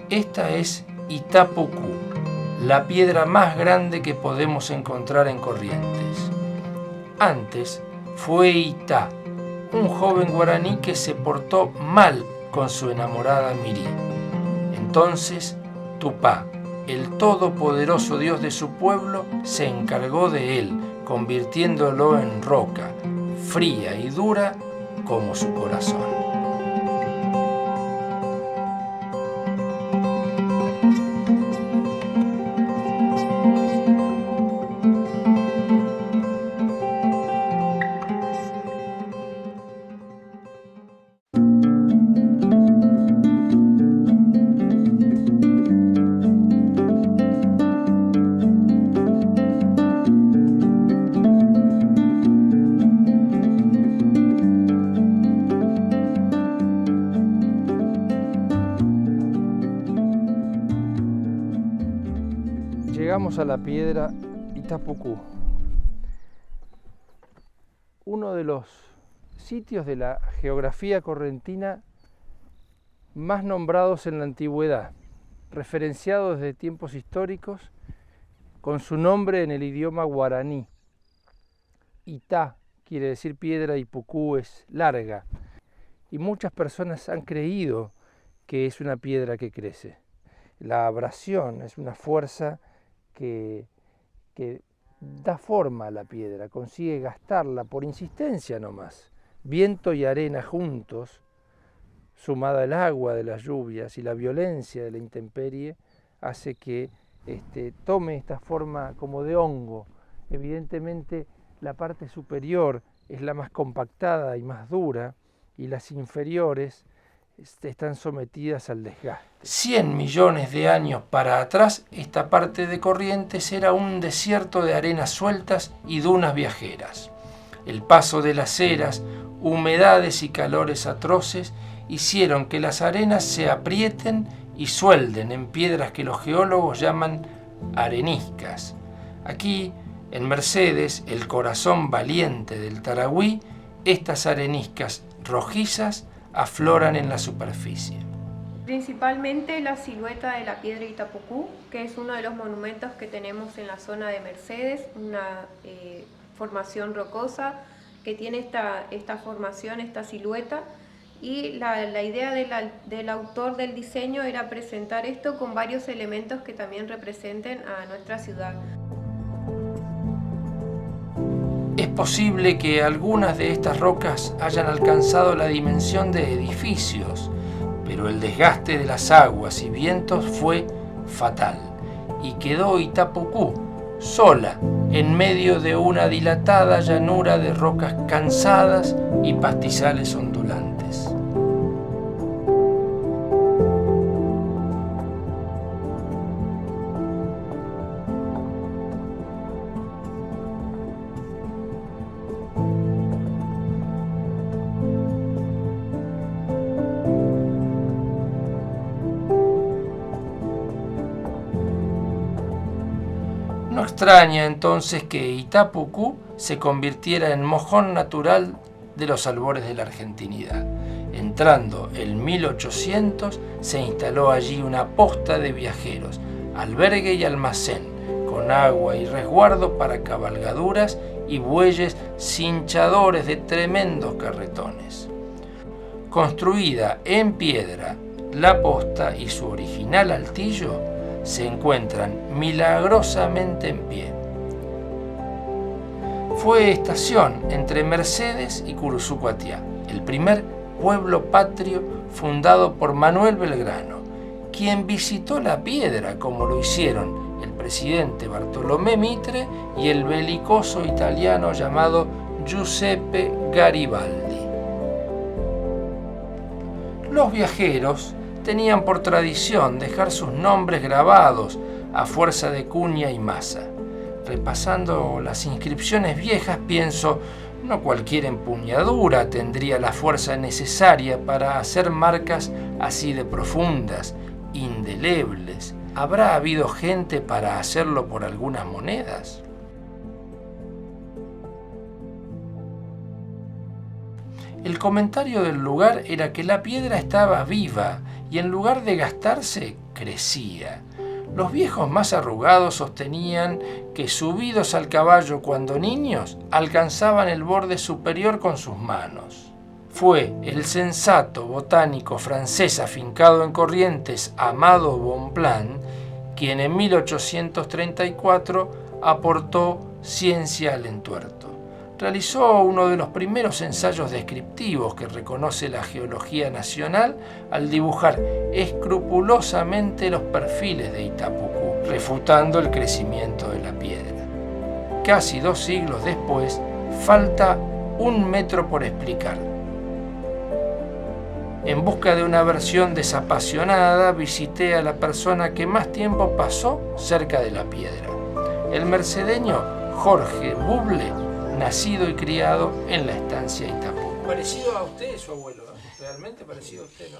Esta es Itapucú, la piedra más grande que podemos encontrar en Corrientes. Antes fue Itá, un joven guaraní que se portó mal con su enamorada Mirí. Entonces Tupá, el todopoderoso Dios de su pueblo, se encargó de él, convirtiéndolo en roca, fría y dura como su corazón. Llegamos a la piedra Itapucú, uno de los sitios de la geografía correntina más nombrados en la antigüedad, referenciado desde tiempos históricos con su nombre en el idioma guaraní. Itá quiere decir piedra y Pucú es larga, y muchas personas han creído que es una piedra que crece. La abrasión es una fuerza que da forma a la piedra, consigue gastarla por insistencia nomás. Viento y arena juntos, sumada al agua de las lluvias y la violencia de la intemperie, hace que tome esta forma como de hongo. Evidentemente la parte superior es la más compactada y más dura, y las inferiores están sometidas al desgaste. 100 millones de años para atrás, esta parte de Corrientes era un desierto de arenas sueltas y dunas viajeras. El paso de las eras, humedades y calores atroces hicieron que las arenas se aprieten y suelden en piedras que los geólogos llaman areniscas. Aquí, en Mercedes, el corazón valiente del Tarahui, estas areniscas rojizas afloran en la superficie. Principalmente la silueta de la piedra Itapucú, que es uno de los monumentos que tenemos en la zona de Mercedes, una formación rocosa que tiene esta formación, esta silueta, y la idea del autor del diseño era presentar esto con varios elementos que también representen a nuestra ciudad. Es posible que algunas de estas rocas hayan alcanzado la dimensión de edificios, pero el desgaste de las aguas y vientos fue fatal y quedó Itapucú sola en medio de una dilatada llanura de rocas cansadas y pastizales ondulantes. No extraña entonces que Itapucú se convirtiera en mojón natural de los albores de la argentinidad. Entrando en 1800 se instaló allí una posta de viajeros, albergue y almacén, con agua y resguardo para cabalgaduras y bueyes cinchadores de tremendos carretones. Construida en piedra, la posta y su original altillo se encuentran milagrosamente en pie. Fue estación entre Mercedes y Curuzucuatiá, el primer pueblo patrio fundado por Manuel Belgrano, quien visitó la piedra como lo hicieron el presidente Bartolomé Mitre y el belicoso italiano llamado Giuseppe Garibaldi. Los viajeros tenían por tradición dejar sus nombres grabados a fuerza de cuña y masa. Repasando las inscripciones viejas pienso, no cualquier empuñadura tendría la fuerza necesaria para hacer marcas así de profundas, indelebles. ¿Habrá habido gente para hacerlo por algunas monedas? El comentario del lugar era que la piedra estaba viva y en lugar de gastarse, crecía. Los viejos más arrugados sostenían que, subidos al caballo cuando niños, alcanzaban el borde superior con sus manos. Fue el sensato botánico francés afincado en Corrientes, Amado Bonpland, quien en 1834 aportó ciencia al entuerto. Realizó uno de los primeros ensayos descriptivos que reconoce la geología nacional al dibujar escrupulosamente los perfiles de Itapucú, refutando el crecimiento de la piedra. Casi 2 siglos después, falta 1 metro por explicar. En busca de una versión desapasionada, visité a la persona que más tiempo pasó cerca de la piedra, el mercedeño Jorge Buble, nacido y criado en la estancia Itapucú. Parecido a usted, su abuelo, ¿eh? Realmente parecido a usted, ¿no?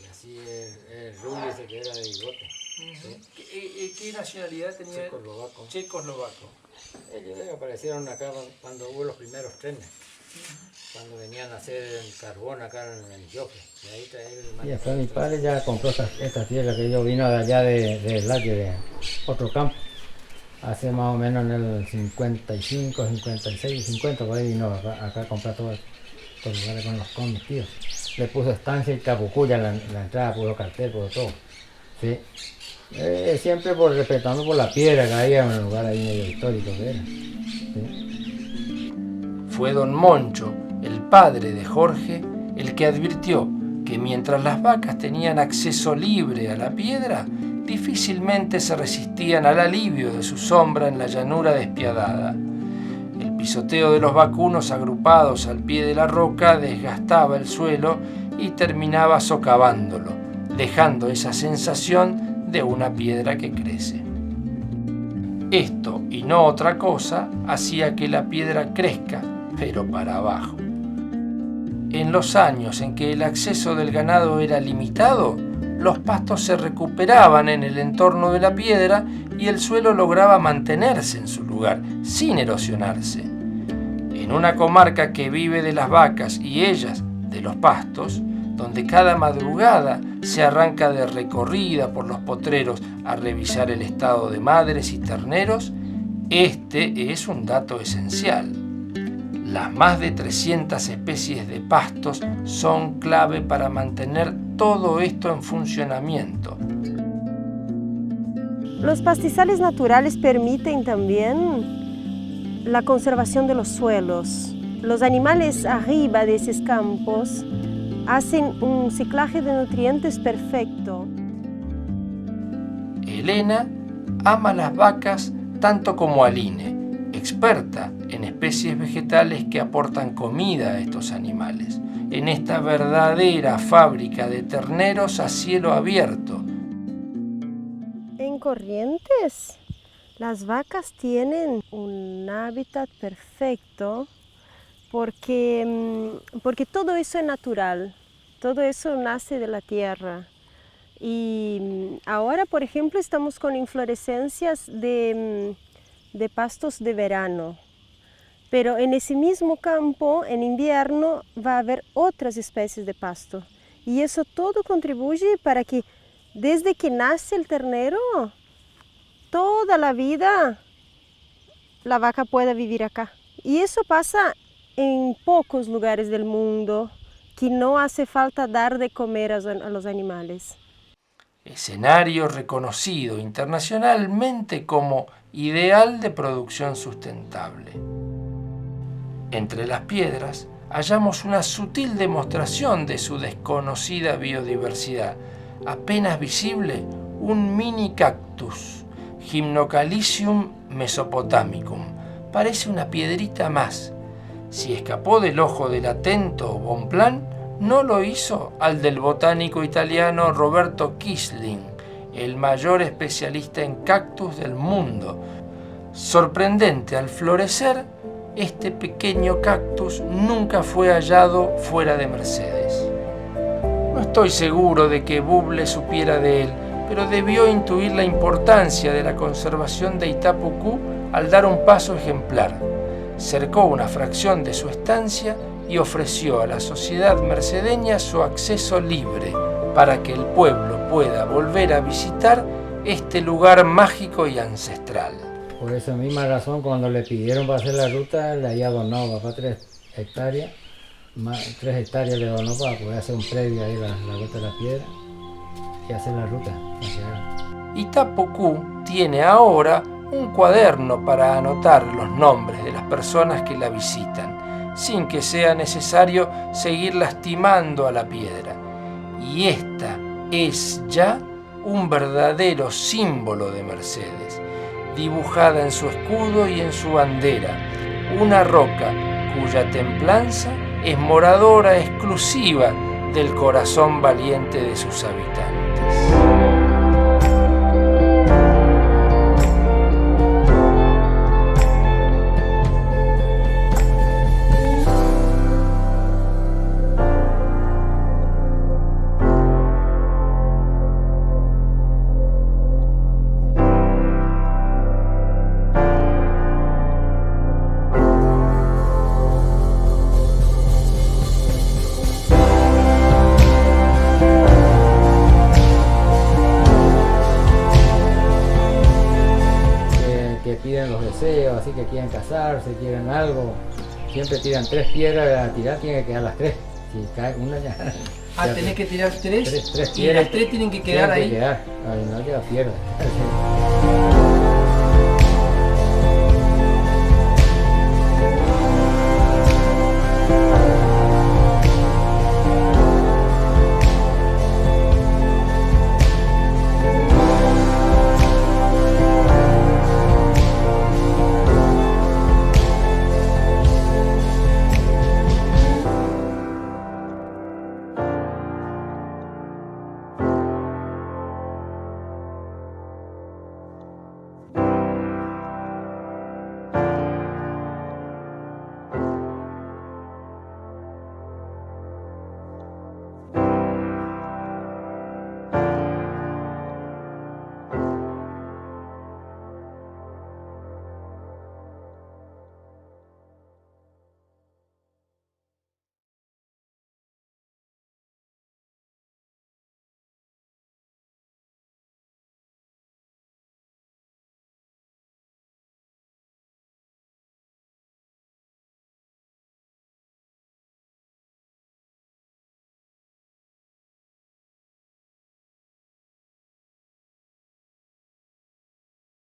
Y así es rubio ese que era de bigote. ¿Sí? ¿Qué nacionalidad tenía? Checoslovaco. Checoslovaco. Ellos aparecieron acá cuando hubo los primeros trenes. Cuando venían a hacer el carbón acá en el Jofe. Y después mi padre ya compró esta tierra que yo vino de allá del Laque, de otro campo. Hace más o menos en el 55, 56, 50, por ahí vino acá a comprar todos los lugares con mis tíos. Le puso estancia Itapucú, ya la entrada, puso cartel, puso todo. ¿Sí? Siempre respetando por la piedra que había en un lugar ahí medio histórico que era. ¿Sí? Fue don Moncho, el padre de Jorge, el que advirtió que mientras las vacas tenían acceso libre a la piedra, difícilmente se resistían al alivio de su sombra en la llanura despiadada. El pisoteo de los vacunos agrupados al pie de la roca desgastaba el suelo y terminaba socavándolo, dejando esa sensación de una piedra que crece. Esto, y no otra cosa, hacía que la piedra crezca, pero para abajo. En los años en que el acceso del ganado era limitado, los pastos se recuperaban en el entorno de la piedra y el suelo lograba mantenerse en su lugar, sin erosionarse. En una comarca que vive de las vacas y ellas de los pastos, donde cada madrugada se arranca de recorrida por los potreros a revisar el estado de madres y terneros, este es un dato esencial. Las más de 300 especies de pastos son clave para mantener todo esto en funcionamiento. Los pastizales naturales permiten también la conservación de los suelos. Los animales arriba de esos campos hacen un ciclaje de nutrientes perfecto. Elena ama las vacas tanto como Aline, experta en especies vegetales que aportan comida a estos animales, en esta verdadera fábrica de terneros a cielo abierto. En Corrientes, las vacas tienen un hábitat perfecto porque todo eso es natural, todo eso nace de la tierra. Y ahora, por ejemplo, estamos con inflorescencias de pastos de verano. Pero en ese mismo campo, en invierno, va a haber otras especies de pasto. Y eso todo contribuye para que desde que nace el ternero, toda la vida, la vaca pueda vivir acá. Y eso pasa en pocos lugares del mundo, que no hace falta dar de comer a los animales. Escenario reconocido internacionalmente como ideal de producción sustentable. Entre las piedras hallamos una sutil demostración de su desconocida biodiversidad. Apenas visible, un mini cactus, Gymnocalycium mesopotamicum. Parece una piedrita más. Si escapó del ojo del atento Bonpland, no lo hizo al del botánico italiano Roberto Kiesling, el mayor especialista en cactus del mundo. Sorprendente al florecer, este pequeño cactus nunca fue hallado fuera de Mercedes. No estoy seguro de que Buble supiera de él, pero debió intuir la importancia de la conservación de Itapucú al dar un paso ejemplar. Cercó una fracción de su estancia y ofreció a la sociedad mercedeña su acceso libre, para que el pueblo pueda volver a visitar este lugar mágico y ancestral. Por esa misma razón, cuando le pidieron para hacer la ruta, le había donado papá 3 hectáreas, más 3 hectáreas le donó para poder hacer un predio ahí, la Vuelta de la Piedra, y hacer la ruta. Itapucú tiene ahora un cuaderno para anotar los nombres de las personas que la visitan, sin que sea necesario seguir lastimando a la piedra. Y esta es ya un verdadero símbolo de Mercedes, dibujada en su escudo y en su bandera, una roca cuya templanza es moradora exclusiva del corazón valiente de sus habitantes. Piden los deseos, así que quieren casarse, quieren algo, siempre tiran 3 piedras, a tirar tienen que quedar las 3, si cae una ya... Ah, tenés que tirar 3 tres y piedras, las 3 tienen que quedar ahí. Ahí no, ya pierde.